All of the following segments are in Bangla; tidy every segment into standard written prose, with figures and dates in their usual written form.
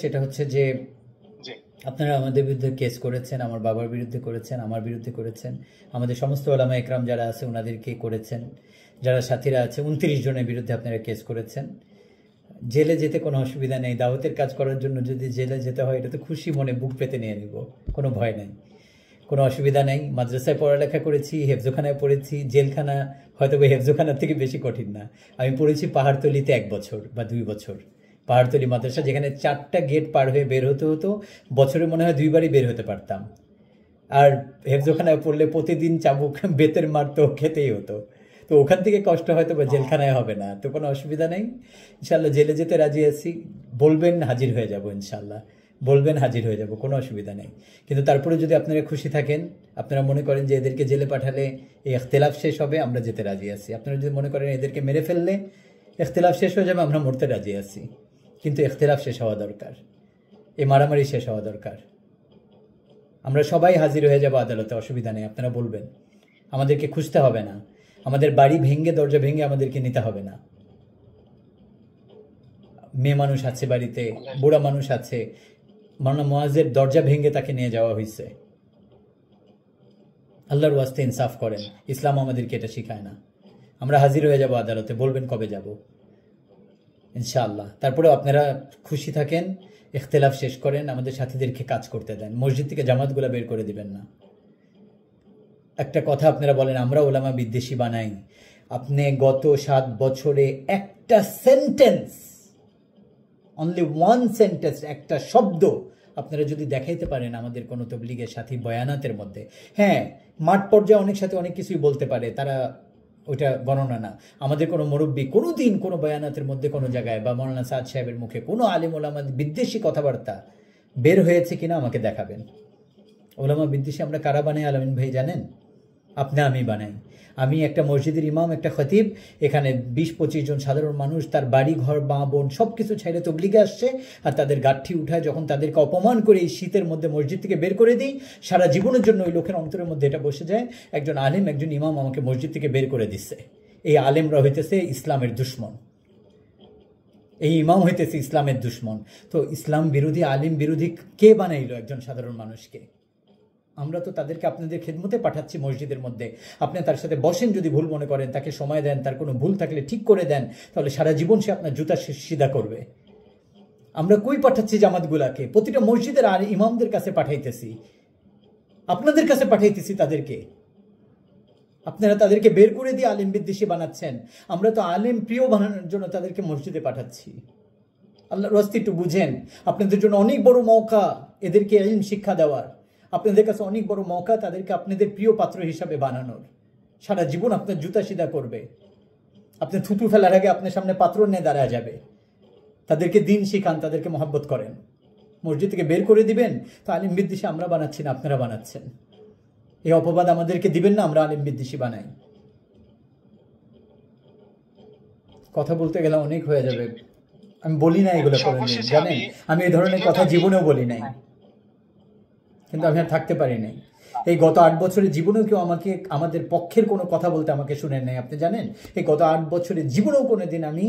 সেটা হচ্ছে যে জি আপনারা আমাদের বিরুদ্ধে কেস করেছেন, আমার বাবার বিরুদ্ধে করেছেন, আমার বিরুদ্ধে করেছেন, আমাদের সমস্ত ওলামা একরাম যারা আছে ওনাদেরকে করেছেন, যারা সাথীরা আছে 29 জনের বিরুদ্ধে আপনারা কেস করেছেন। জেলে যেতে কোনো অসুবিধা নেই, দাওয়াতের কাজ করার জন্য যদি জেলে যেতে হয় এটা তো খুশি মনে বুক পেতে নিয়ে নিব, কোনো ভয় নেই, কোনো অসুবিধা নেই। মাদ্রাসায় পড়ালেখা করেছি, হেফজোখানায় পড়েছি, জেলখানা হয়তো বা হেফজোখানার থেকে বেশি কঠিন না। আমি পড়েছি পাহাড়তলিতে 1 বছর বা 2 বছর, পাহাড়তলি মাদ্রাসা, যেখানে 4টা গেট পার হয়ে বের হতে হতো, বছরে মনে হয় 2বারই বের হতে পারতাম। আর হেফজোখানায় পড়লে প্রতিদিন চাবুক বেতের মারতো, খেতেই হতো। তো ওখান থেকে কষ্ট হয়তো বা জেলখানায় হবে না, তো কোনো অসুবিধা নেই। ইনশাল্লাহ জেলে যেতে রাজি আছি, বলবেন হাজির হয়ে যাব ইনশাল্লাহ, বলবেন হাজির হয়ে যাব, কোনো অসুবিধা নেই। কিন্তু তারপরে যদি আপনারা খুশি থাকেন, আপনারা মনে করেন যে এদেরকে জেলে পাঠালে এই ইখতিলাফ শেষ হবে, আমরা যেতে রাজি আছি। আপনারা যদি মনে করেন এদেরকে মেরে ফেললে ইখতিলাফ শেষ হয়ে যাবে, আমরা মরতে রাজি আছি। কিন্তু ইখতিলাফ শেষ হওয়া দরকার, এই মারামারি শেষ হওয়া দরকার। আমরা সবাই হাজির হয়ে যাব আদালতে, অসুবিধা নেই, আপনারা বলবেন। আমাদেরকে খুঁজতে হবে না, আমাদের বাড়ি ভেঙে দরজা ভেঙে আমাদেরকে নিতে হবে না। মেয়ে মানুষ আছে বাড়িতে, বুড়া মানুষ আছে, মাওলানা মুয়াজ্জের দরজা ভেঙে তাকে নিয়ে যাওয়া হয়েছে। আল্লাহর ওয়াস্তে ইনসাফ করেন, ইসলাম আমাদেরকে এটা শিখায় না। আমরা হাজির হয়ে যাব আদালতে, বলবেন কবে যাব, ইনশাআল্লাহ। তারপরেও আপনারা খুশি থাকেন, ইখতিলাফ শেষ করেন, আমাদের সাথীদেরকে কাজ করতে দেন, মসজিদ থেকে জামাতগুলো বের করে দিবেন না। একটা কথা আপনারা বলেন আমরা ওলামা বিদ্বেষী বানাই, আপনি গত 7 বছরে একটা সেন্টেন্স, অনলি ওয়ান সেন্টেন্স, একটা শব্দ আপনারা যদি দেখাইতে পারেন আমাদের কোনো তবলিগের সাথী বয়ানাতের মধ্যে, হ্যাঁ মাঠ পর্যায়ে অনেক সাথে অনেক কিছুই বলতে পারে, তারা ওইটা গণনা না। আমাদের কোনো মুরব্বী কোনো দিন কোনো বয়ানাতের মধ্যে কোনো জায়গায় বা মৌলানা সাদ সাহেবের মুখে কোনো আলিম ওলামা বিদ্বেষী কথাবার্তা বের হয়েছে কিনা আমাকে দেখাবেন। ওলামা বিদ্বেষী আমরা কারা বানাই আলামিন ভাই জানেন? আপনি আমি বানাই। আমি একটা মসজিদের ইমাম, একটা খতিব, এখানে 20-25 জন সাধারণ মানুষ তার বাড়ি ঘর মা বোন সব কিছু ছেড়ে তবলিগে আসছে, আর তাদের গাঠি উঠায় যখন তাদেরকে অপমান করে এই শীতের মধ্যে মসজিদ থেকে বের করে দিই, সারা জীবনের জন্য ওই লোকের অন্তরের মধ্যে এটা বসে যায়, একজন আলেম একজন ইমাম আমাকে মসজিদ থেকে বের করে দিচ্ছে। এই আলেমরা হইতেছে ইসলামের দুশ্মন, এই ইমাম হইতেছে ইসলামের দুশ্মন। তো ইসলাম বিরোধী আলিম বিরোধী কে বানাইলো একজন সাধারণ মানুষকে? আমরা তো তাদেরকে আপনাদের খেদমতে পাঠাচ্ছি মসজিদের মধ্যে, আপনি তার সাথে বসেন, যদি ভুল মনে করেন তাকে সময় দেন, তার কোনো ভুল থাকলে ঠিক করে দেন, তাহলে সারা জীবন সে আপনার জুতা সিধা করবে। আমরা কই পাঠাচ্ছি জামাতগুলাকে? প্রতিটা মসজিদের আর ইমামদের কাছে পাঠাইতেছি, আপনাদের কাছে পাঠাইতেছি তাদেরকে। আপনারা তাদেরকে বের করে দিয়ে আলিম বিদ্বেষী বানাচ্ছেন, আমরা তো আলিম প্রিয় বানানোর জন্য তাদেরকে মসজিদে পাঠাচ্ছি। আল্লাহর রাস্তে একটু বুঝেন, আপনাদের জন্য অনেক বড় মওকা এদেরকে ইলম শিক্ষা দেওয়ার, আপনাদের কাছে অনেক বড় মওকা তাদেরকে আপনাদের প্রিয় পাত্র হিসাবে বানানোর। সারা জীবন আপনার জুতা সিধা করবে, আপনি থুতু ফেলার আগে আপনার সামনে পাত্র নিয়ে দাঁড়ায় যাবে। তাদেরকে দিন শিখান, তাদেরকে মহব্বত করেন, মসজিদ থেকে বের করে দিবেন তো আলিম বিদ্বেষী আমরা বানাচ্ছি না, আপনারা বানাচ্ছেন। এই অপবাদ আমাদেরকে দিবেন না আমরা আলিম বিদ্বেষী বানাই। কথা বলতে গেলে অনেক হয়ে যাবে, আমি বলি না এগুলো করে নিন, জানেন আমি এই ধরনের কথা জীবনেও বলি নাই, কিন্তু আমি আর থাকতে পারি নাই। এই গত 8 বছরের জীবনেও কেউ আমাকে আমাদের পক্ষের কোনো কথা বলতে আমাকে শুনেন নাই, আপনি জানেন? এই গত 8 বছরের জীবনেও কোনো দিন আমি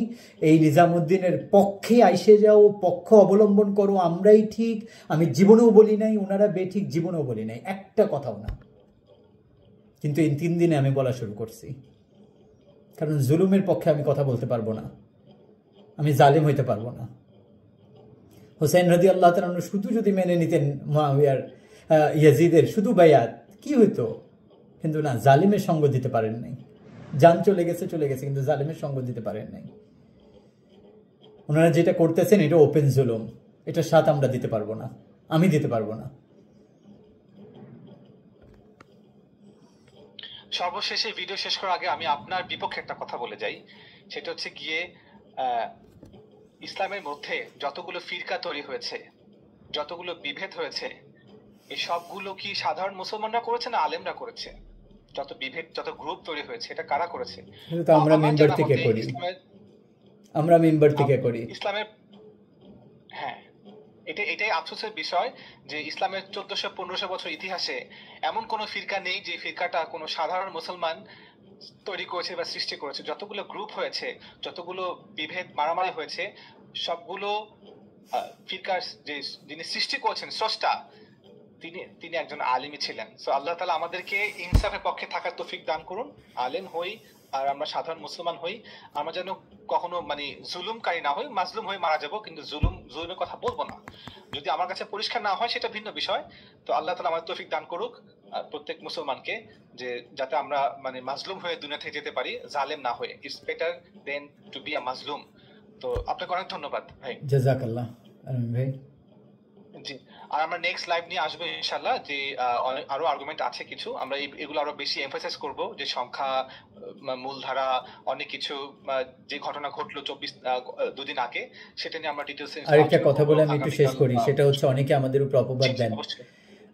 এই নিজামুদ্দিনের পক্ষে আইসে যাও, পক্ষ অবলম্বন করো, আমরাই ঠিক, আমি জীবনেও বলি নাই, ওনারা বেঠিক, জীবনেও বলি নাই, একটা কথাও না। কিন্তু এই 3 দিনে আমি বলা শুরু করছি, কারণ জুলুমের পক্ষে আমি কথা বলতে পারবো না, আমি জালিম হইতে পারবো না। হোসেন রাদিয়াল্লাহু তাআলা শুধু যদি মেনে নিতেন মুআবিয়ার ইয়াজিদের শুধু বায়াত, কি হইতো? কিন্তু না, জালিমের সঙ্গ দিতে পারেন নাই। জান চলে গেছে কিন্তু জালিমের সঙ্গ দিতে পারেন নাই। ওনারা যেটা করতেছেন এটা ওপেন জুলুম, এটা সাথ আমরা দিতে পারবো না, আমি দিতে পারবো না। সর্বশেষে ভিডিও শেষ করার আগে আমি আপনার বিপক্ষে একটা কথা বলে যাই, সেটা হচ্ছে গিয়ে ইসলামের মধ্যে যতগুলো ফিরকা তৈরি হয়েছে, যতগুলো বিভেদ হয়েছে, এই সবগুলো কি সাধারণ মুসলমানরা করেছে না আলেমরা করেছে? যত বিভেদ, যত গ্রুপ তৈরি হয়েছে, এটা কারা করেছে? আমরা মেম্বার থেকে করি, আমরা মেম্বার থেকে করি ইসলামের। হ্যাঁ, এটাই আফসোসের বিষয় যে ইসলামের 1400-1500 বছর ইতিহাসে এমন কোন ফিরকা নেই যে ফিরকাটা কোনো সাধারণ মুসলমান তৈরি করেছে বা সৃষ্টি করেছে। যতগুলো গ্রুপ হয়েছে, যতগুলো বিভেদ মারামারি হয়েছে, সবগুলো ফিরকার যে যিনি সৃষ্টি করেছেন স্রষ্টা, তিনি তিনি একজন আলিমই ছিলেন। সো আল্লাহ তাআলা আমাদেরকে ইনসাফের পক্ষে থাকার তৌফিক দান করুন, আলেম হই আর আমরা সাধারণ মুসলমান হই, আমরা যেন কখনো মানে জুলুমকারী না হই। মাজলুম হয়ে মারা যাব, কিন্তু জুলুমের কথা বলবো না। যদি আমার কাছে পরিষ্কার না হয় সেটা ভিন্ন বিষয়। তো আল্লাহ তাআলা আমাদের তৌফিক দান করুক প্রত্যেক মুসলমানকে, যে যাতে আমরা মানে মাজলুম হয়ে দুনিয়া থেকে যেতে পারি, জালেম না হয়ে। It's better than to be a মাজলুম। তো আপনাকে অনেক ধন্যবাদ ভাই। জাযাকাল্লাহ আলমিন ভাই। জি, আর আমরা নেক্সট লাইভ নিয়ে আসবো ইনশাআল্লাহ, যে আরো আর্গুমেন্ট আছে কিছু, আমরা এগুলো আরো বেশি এমফাসাইজ করব, যে সংখ্যা, মূলধারা, অনেক কিছু, যে ঘটনা ঘটলো 2 দিন আগে, সেটা নিয়ে আমরা ডিটেইলস আরেকটা কথা বলে আমি একটু শেষ করি, সেটা হচ্ছে অনেকে আমাদের উপর অপবাদ দেন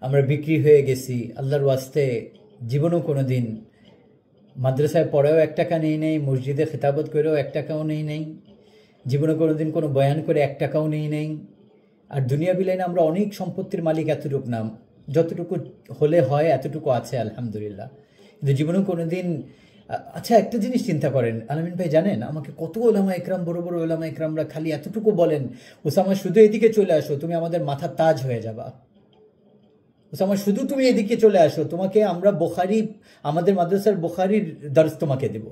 আমরা বিক্রি হয়ে গেছি। আল্লাহর ওয়াস্তে জীবনেও কোনোদিন মাদ্রাসায় পড়াও 1 টাকা নেই, মসজিদে খেতাবত করেও 1 টাকাও নেই, জীবনে কোনোদিন কোনো বয়ান করে 1 টাকাও নেই। আর দুনিয়া বিলাইনে আমরা অনেক সম্পত্তির মালিক এতটুকু নাম, যতটুকু হলে হয় এতটুকু আছে আলহামদুলিল্লাহ, কিন্তু জীবনেও কোনোদিন। আচ্ছা, একটা জিনিস চিন্তা করেন আলামিন ভাই, জানেন আমাকে কত ওলামা একরাম, বড় বড় ওলামা একরামরা খালি এতটুকু বলেন, ওসামা শুধু এদিকে চলে আসো, তুমি আমাদের মাথার তাজ হয়ে যাবা। ওসামা শুধু তুমি এদিকে চলে আসো, তোমাকে আমরা বুখারী, আমাদের মাদ্রাসার বুখারীর দর্স তোমাকে দেব।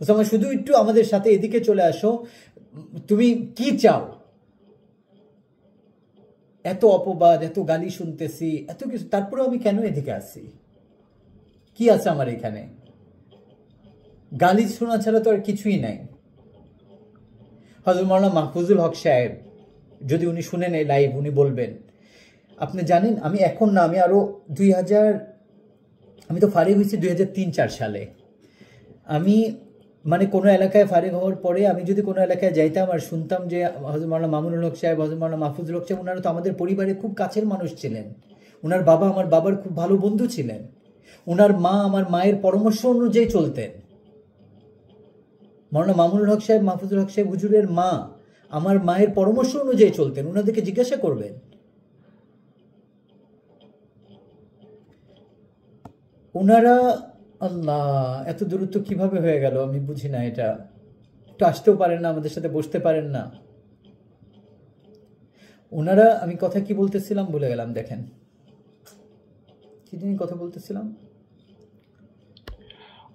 ওসামা শুধু একটু আমাদের সাথে এদিকে চলে আসো, তুমি কি চাও? এত অপবাদ, এত গালি শুনতেছি, এত কিছু, তারপরে আমি কেন এদিকে আসি? কি আছে আমার এখানে? গালি শোনা ছাড়া তো আর কিছুই নাই। হযরত মাওলানা মাহফুজুল হক সাহেব, যদি উনি শুনেন এই লাইভ, উনি বলবেন, আপনি জানেন আমি এখন না, আমি আরো আমি তো ফারিগ হয়েছি 2003-4 সালে। আমি মানে কোনো এলাকায় ফারিগ হওয়ার পরে আমি যদি কোনো এলাকায় যাইতাম আর শুনতাম যে হযরত মাওলানা মামুনুল হক সাহেব, হযরত মাওলানা মাহফুজুল হক সাহেব, ওনারা তো আমাদের পরিবারে খুব কাছের মানুষ ছিলেন। ওনার বাবা আমার বাবার খুব ভালো বন্ধু ছিলেন। ওনার মা আমার মায়ের পরামর্শ অনুযায়ী চলতেন। মাওলানা মামুনুল হক সাহেব, মাহফুজুল হক সাহেব হুজুরের মা আমার মায়ের পরামর্শ অনুযায়ী চলতেন। ওনাদেরকে জিজ্ঞাসা করবেন। ওনারা, আল্লাহ, এত দূরত্ব কিভাবে হয়ে গেল আমি বুঝি না। এটা একটু আসতেও পারেন না, আমাদের সাথে বসতে পারেন না ওনারা। আমি কথা কি বলতেছিলাম ভুলে গেলাম, দেখেন কি জানি কথা বলতেছিলাম।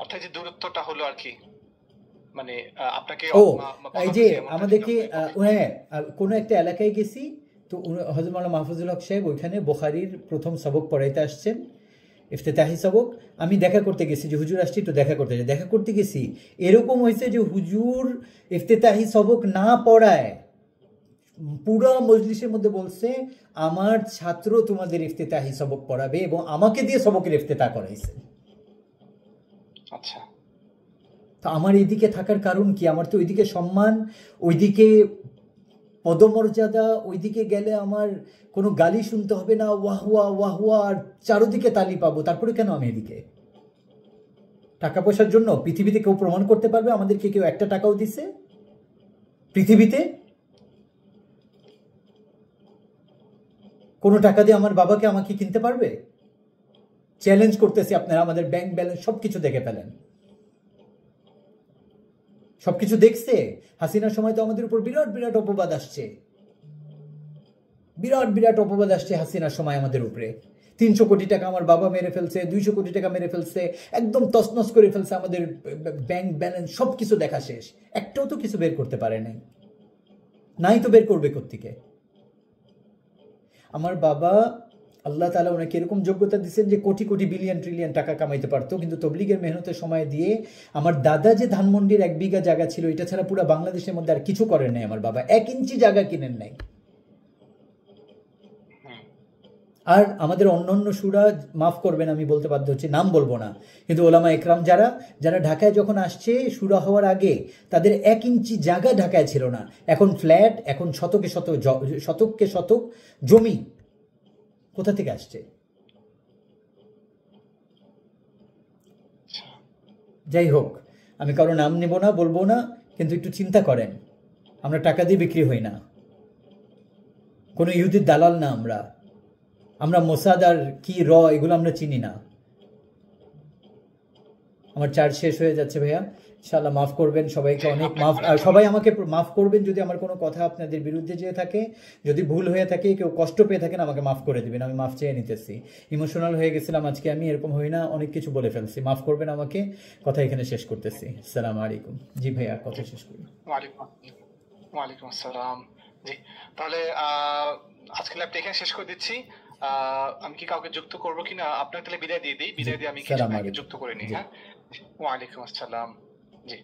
অর্থাৎ যে দূরত্বটা হলো আর কি, মানে আপনাকে এই যে আমাদেরকে কোনো একটা এলাকায় গেছি, তো হযরত মাওলানা মাহফুজুল হক সাহেব ওইখানে বুখারীর প্রথম সবক পড়াইতে আসছেন, ইফতেতাহি সবক। আমি দেখা করতে গেছি, যে হুজুর আসছি একটু দেখা করতে গেছি। এরকম হয়েছে যে হুজুর ইফতেতাহি সবক না পড়ায় পুরো মজলিসের মধ্যে বলছে, আমার ছাত্র তোমাদের ইফতেতাহি সবক পড়াবে, এবং আমাকে দিয়ে সবকের ইফতেতা করাইছে। আচ্ছা, তো আমার এইদিকে থাকার কারণ কি? আমার তো ওইদিকে সম্মান, ওইদিকে পদমর্যাদা, ওইদিকে গেলে আমার কোনো গালি শুনতে হবে না, ওয়াহুয়া ওয়াহুয়া, আর চারোদিকে তালি পাবো। তারপরে কেন আমি এদিকে? টাকা পয়সার জন্য? পৃথিবীতে কেউ প্রমাণ করতে পারবে আমাদেরকে কেউ 1 টাকাও দিছে পৃথিবীতে? কোনো টাকা দিয়ে আমার বাবাকে আমাকে কিনতে পারবে? চ্যালেঞ্জ করতেছি, আপনারা আমাদের ব্যাংক ব্যালেন্স সবকিছু দেখে ফেলেন। সবকিছু দেখছে। হাসিনার সময় তো আমাদের উপর বিরাট বিরাট অপবাদ আসছে, বিরাট বিরাট অপবাদ আসছে হাসিনার সময় আমাদের উপরে। 300 কোটি টাকা আমার বাবা মেরে ফেলছে, 200 কোটি টাকা মেরে ফেলছে, একদম তছনছ করে ফেলছে আমাদের ব্যাংক ব্যালেন্স, সবকিছু দেখা শেষ। একটাও তো কিছু বের করতে পারে নাই তো বের করবে কোত্থেকে? আমার বাবা, আল্লাহ তাআলা ওনাকে এরকম যোগ্যতা দিচ্ছেন যে কোটি কোটি বিলিয়ন ট্রিলিয়ন টাকা কামাইতে পারতো, কিন্তু তবলিগের মেহনতের সময় দিয়ে আমার দাদা যে ধানমন্ডির 1 বিঘা জায়গা ছিল, এটা ছাড়া পুরো বাংলাদেশের মধ্যে আর কিছু করেন নাই। আমার বাবা 1 ইঞ্চি জায়গা কিনেন নাই। আর আমাদের অন্যান্য সুরা, মাফ করবেন আমি বলতে বাধ্য হচ্ছি, নাম বলবো না, কিন্তু ওলামা একরাম যারা ঢাকায় যখন আসছে সুরা হওয়ার আগে, তাদের 1 ইঞ্চি জায়গা ঢাকায় ছিল না। এখন ফ্ল্যাট, এখন শতককে শতক জমি। কোথা থেকে আসছে? যাই হোক, আমি কারো নাম নেব না, বলবো না, কিন্তু একটু চিন্তা করেন, আমরা টাকা দিয়ে বিক্রি হই না, কোনো ইহুদির দালাল না। আমরা মোসাদ আর কি এগুলো আমরা চিনি না। আমার চার্জ শেষ হয়ে যাচ্ছে ভাইয়া, ইনশাআল্লাহ মাফ করবেন সবাইকে, জি, অনেক আপনাকে মাফ। অনেক আর ধন্যবাদ। সবাই আমাকে মাফ করবেন যদি আমার কোনো কথা আপনাদের বিরুদ্ধে যেয়ে থাকে, যদি ভুল হয়ে থাকে, কেউ কষ্ট পেয়ে থাকেন, আমাকে মাফ করে দিবেন, আমি মাফ চেয়ে নিতেছি। ইমোশনাল হয়ে গেছিলাম আজকে, আমি এরকম হই না, অনেক কিছু বলে ফেলছি, মাফ করবেন আমাকে। কথা এখানে শেষ করতেছি। আসসালামু আলাইকুম। জি ভাইয়া, কথা জি, শেষ করি। ওয়ালাইকুম আসসালাম। জি, তাহলে আজকে ল্যাবটা এখানে শেষ করে দিচ্ছি। আমি কি কাউকে যুক্ত করব কিনা, আপনাকে তাহলে বিদায় দিয়ে দিই। জি, বিদায় দিয়ে আমি কিছু সালাম ভাইকে আলাইকুম। যুক্ত করে নিই। জি। হ্যাঁ, ওয়ালাইকুম আসসালাম। জি।